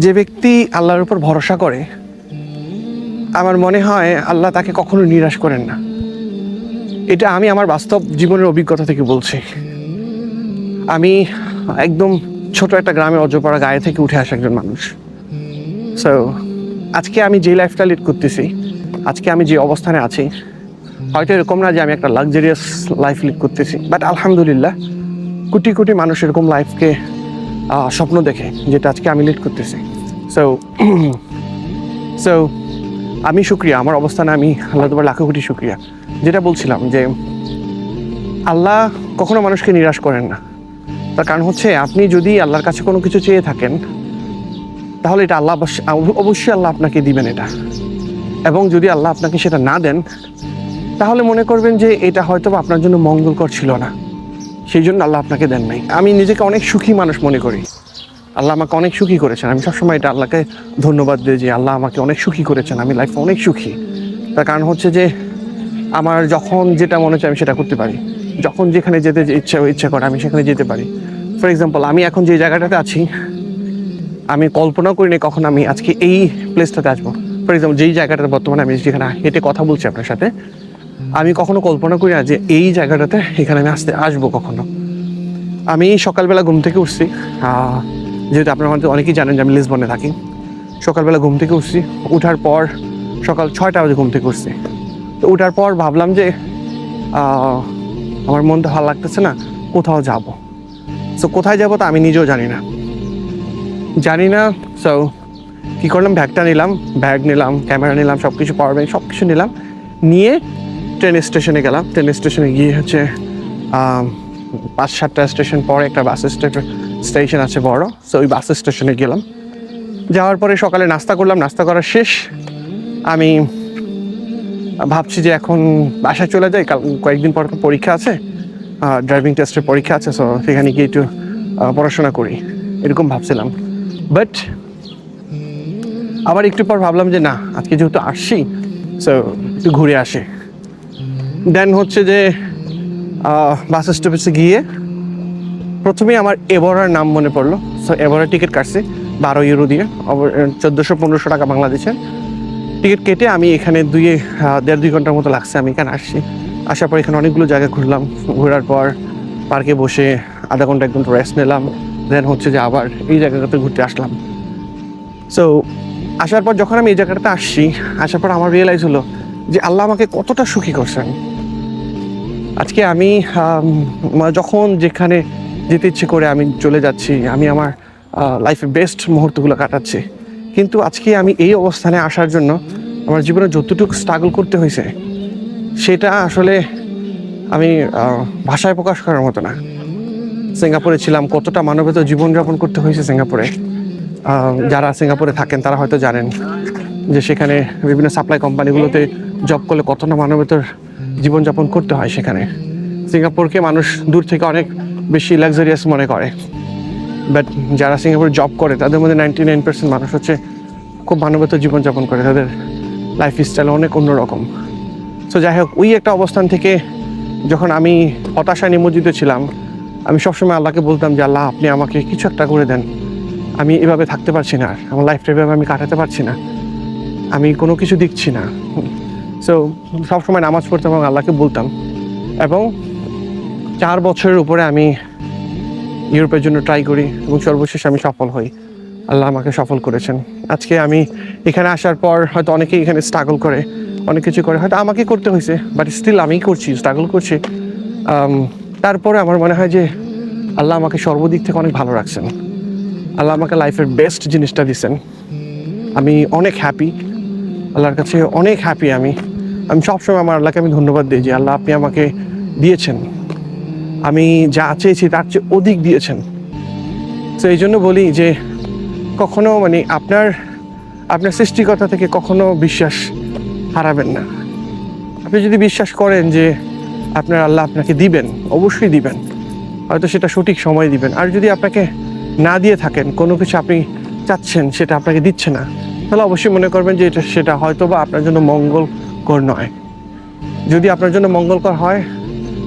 যে ব্যক্তি আল্লাহর উপর ভরসা করে আমার মনে হয় আল্লাহ তাকে কখনো নিরাশ করেন না। এটা আমি আমার বাস্তব জীবনের অভিজ্ঞতা থেকে বলছি। আমি একদম ছোট একটা গ্রামে অজপাড়া গায়ে থেকে উঠে আসা একজন মানুষ। সো আজকে আমি যে লাইফটা লিড করতেছি, আজকে আমি যে অবস্থানে আছি, হয়তো এরকম না যে আমি একটা লাক্সারিয়াস লাইফ লিড করতেছি, বাট আলহামদুলিল্লাহ কোটি কোটি মানুষ এরকম লাইফকে স্বপ্ন দেখে যেটা আজকে আমি লিড করতেছি। সো সো আমি শুক্রিয়া, আমার অবস্থানে আমি আল্লাহ তোমার লাখো কোটি শুক্রিয়া। যেটা বলছিলাম যে আল্লাহ কখনো মানুষকে নিরাশ করেন না। তার কারণ হচ্ছে আপনি যদি আল্লাহর কাছে কোনো কিছু চেয়ে থাকেন তাহলে এটা আল্লাহ অবশ্যই আল্লাহ আপনাকে দিবেন এটা। এবং যদি আল্লাহ আপনাকে সেটা না দেন তাহলে মনে করবেন যে এটা হয়তো আপনার জন্য মঙ্গলকর ছিল না, সেই জন্য আল্লাহ আপনাকে দেন নাই। আমি নিজেকে অনেক সুখী মানুষ মনে করি, আল্লাহ আমাকে অনেক সুখী করেছেন। আমি সবসময় এটা আল্লাহকে ধন্যবাদ দিই যে আল্লাহ আমাকে অনেক সুখী করেছেন, আমি লাইফে অনেক সুখী। তার কারণ হচ্ছে যে আমার যখন যেটা মনে চায় আমি সেটা করতে পারি, যখন যেখানে যেতে ইচ্ছা করে আমি সেখানে যেতে পারি। ফর এক্সাম্পল, আমি এখন যে জায়গাটাতে আছি আমি কল্পনাও করিনি কখন আমি আজকে এই প্লেসটাতে আসবো। ফর এক্সাম্পল, যেই জায়গাটাতে বর্তমানে আমি যেখানে হেঁটে কথা বলছি আপনার সাথে, আমি কখনো কল্পনা করি না যে এই জায়গাটাতে এখানে আমি আসবো কখনো। আমি সকালবেলা ঘুম থেকে উঠছি, যেহেতু আপনারা হয়তো অনেকেই জানেন যে আমি লিসবনে থাকি। সকালবেলা ঘুম থেকে উঠছি, উঠার পর সকাল 6টা বাজে ঘুম থেকে উঠছি। তো উঠার পর ভাবলাম যে আমার মনটা ভালো লাগতেছে না, কোথাও যাব। সো কোথায় যাবো তা আমি নিজেও জানি না। সো কী করলাম, ব্যাগ নিলাম, ক্যামেরা নিলাম, সব কিছু, পাওয়ার ব্যাংক সব কিছু নিয়ে ট্রেন স্টেশনে গেলাম। ট্রেন স্টেশনে গিয়ে হচ্ছে 5-7টা স্টেশন পরে একটা বাস স্টেশন আছে বড়। সো ওই বাস স্টেশনে গেলাম। যাওয়ার পরে সকালে নাস্তা করলাম। নাস্তা করা শেষ, আমি ভাবছি যে এখন বাসায় চলে যাই, কয়েকদিন পর পরীক্ষা আছে, ড্রাইভিং টেস্টের পরীক্ষা আছে। সো সেখানে গিয়ে একটু পড়াশোনা করি, এরকম ভাবছিলাম। বাট আবার একটু পর ভাবলাম যে না, আজকে যেহেতু আসছি সো একটু ঘুরে আসি। দেন হচ্ছে যে বাস স্টপেজে গিয়ে প্রথমেই আমার এভরার নাম মনে পড়লো। সো এভরার টিকিট কাটছি 12 ইউরো দিয়ে, 1400-1500 টাকা বাংলাদেশের টিকিট কেটে আমি এখানে 1.5-2 ঘন্টার মতো লাগছে আমি এখানে আসছি। আসার পর এখানে অনেকগুলো জায়গা ঘুরলাম, ঘোরার পর পার্কে বসে আধা ঘন্টা 1 ঘন্টা রেস্ট নিলাম। দেন হচ্ছে যে আবার এই জায়গাটাতে ঘুরতে আসলাম। সো আসার পর যখন আমি এই জায়গাটাতে আসার পর আমার রিয়েলাইজ হলো যে আল্লাহ আমাকে কতটা সুখী করছেন। আজকে আমি যখন যেখানে যেতে ইচ্ছে করে আমি চলে যাচ্ছি, আমি আমার লাইফের বেস্ট মুহূর্তগুলো কাটাচ্ছি। কিন্তু আজকে আমি এই অবস্থানে আসার জন্য আমার জীবনে যতটুকু স্ট্রাগল করতে হয়েছে সেটা আসলে আমি ভাষায় প্রকাশ করার মতো না। সিঙ্গাপুরে ছিলাম, কতটা মানবেতর জীবনযাপন করতে হয়েছে সিঙ্গাপুরে। যারা সিঙ্গাপুরে থাকেন তারা হয়তো জানেন যে সেখানে বিভিন্ন সাপ্লাই কোম্পানিগুলোতে জব করলে কতটা মানবেতর জীবনযাপন করতে হয় সেখানে। সিঙ্গাপুরকে মানুষ দূর থেকে অনেক বেশি লাক্সারিয়াস মনে করে, বাট যারা সিঙ্গাপুরে জব করে তাদের মধ্যে 99% মানুষ হচ্ছে খুব মানবেতর জীবনযাপন করে, তাদের লাইফ স্টাইল অনেক অন্যরকম। সো যাই হোক, ওই একটা অবস্থান থেকে যখন আমি হতাশায় নিমজ্জিত ছিলাম, আমি সবসময় আল্লাহকে বলতাম যে আল্লাহ, আপনি আমাকে কিছু একটা করে দেন, আমি এভাবে থাকতে পারছি না, আমার লাইফটা এভাবে আমি কাটাতে পারছি না, আমি কোনো কিছু দেখছি না। সো সবসময় নামাজ পড়তাম এবং আল্লাহকে বলতাম। এবং 4 বছরের উপরে আমি ইউরোপের জন্য ট্রাই করি এবং সর্বশেষ আমি সফল হই। আল্লাহ আমাকে সফল করেছেন। আজকে আমি এখানে আসার পর হয়তো অনেকেই এখানে স্ট্রাগল করে, অনেক কিছু করে, হয়তো আমাকে করতে হয়েছে, বাট স্টিল আমি করছি, স্ট্রাগল করছি। তারপরে আমার মনে হয় যে আল্লাহ আমাকে সর্বদিক থেকে অনেক ভালো রাখছেন। আল্লাহ আমাকে লাইফের বেস্ট জিনিসটা দিচ্ছেন। আমি অনেক হ্যাপি, আল্লাহর কাছে অনেক হ্যাপি। আমি সবসময় আমার আল্লাহকে আমি ধন্যবাদ দিই যে আল্লাহ, আপনি আমাকে দিয়েছেন, আমি যা চেয়েছি তার চেয়ে অধিক দিয়েছেন। তো এই জন্য বলি যে কখনো আপনার সৃষ্টিকর্তা থেকে কখনো বিশ্বাস হারাবেন না। আপনি যদি বিশ্বাস করেন যে আপনার আল্লাহ আপনাকে দিবেন, অবশ্যই দিবেন, হয়তো সেটা সঠিক সময় দিবেন। আর যদি আপনাকে না দিয়ে থাকেন, কোনো কিছু আপনি চাচ্ছেন সেটা আপনাকে দিচ্ছে না, তাহলে অবশ্যই মনে করবেন যে সেটা হয়তো বা আপনার জন্য মঙ্গলকর নয়। যদি আপনার জন্য মঙ্গলকর হয়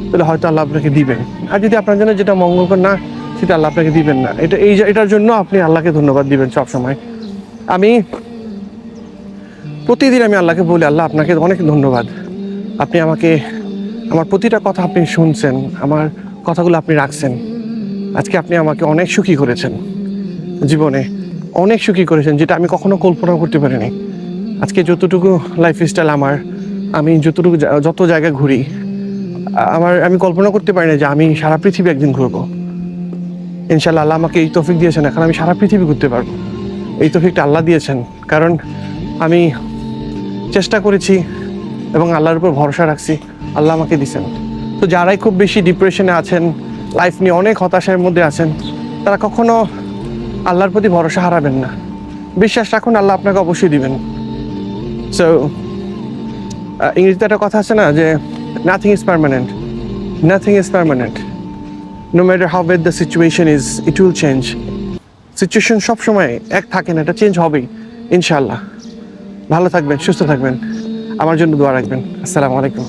তাহলে হয়তো আল্লাহ আপনাকে দিবেন, আর যদি আপনার জন্য যেটা মঙ্গলকর না সেটা আল্লাহ আপনাকে দিবেন না। এটার জন্য আপনি আল্লাহকে ধন্যবাদ দিবেন সবসময়। আমি প্রতিদিন আমি আল্লাহকে বলি, আল্লাহ আপনাকে অনেক ধন্যবাদ, আপনি আমাকে আমার প্রতিটা কথা আপনি শুনছেন, আমার কথাগুলো আপনি রাখছেন। আজকে আপনি আমাকে অনেক সুখী করেছেন, জীবনে অনেক সুখী করেছেন, যেটা আমি কখনো কল্পনা করতে পারিনি। আজকে যতটুকু লাইফস্টাইল আমার, আমি যত জায়গায় ঘুরি, আমি কল্পনা করতে পারি না যে আমি সারা পৃথিবী একদিন ঘুরবো। ইনশাল্লাহ আল্লাহ আমাকে এই তৌফিক দিয়েছেন, এখন আমি সারা পৃথিবী ঘুরতে পারবো। এই তৌফিকটা আল্লাহ দিয়েছেন, কারণ আমি চেষ্টা করেছি এবং আল্লাহর উপর ভরসা রাখছি, আল্লাহ আমাকে দিয়েছেন। তো যারাই খুব বেশি ডিপ্রেশনে আছেন, লাইফ নিয়ে অনেক হতাশার মধ্যে আছেন, তারা কখনো আল্লাহর প্রতি ভরসা হারাবেন না। বিশ্বাস রাখুন, আল্লাহ আপনাকে অবশ্যই দিবেন। সো ইংরেজিতে একটা কথা আছে না, যে nothing is permanent, nothing is permanent, no matter how bad the situation is, it will change. Situation সবসময় এক থাকে না, এটা চেঞ্জ হবেই ইনশাআল্লাহ। ভালো থাকবেন, সুস্থ থাকবেন, আমার জন্য দোয়া রাখবেন। আসসালামু আলাইকুম।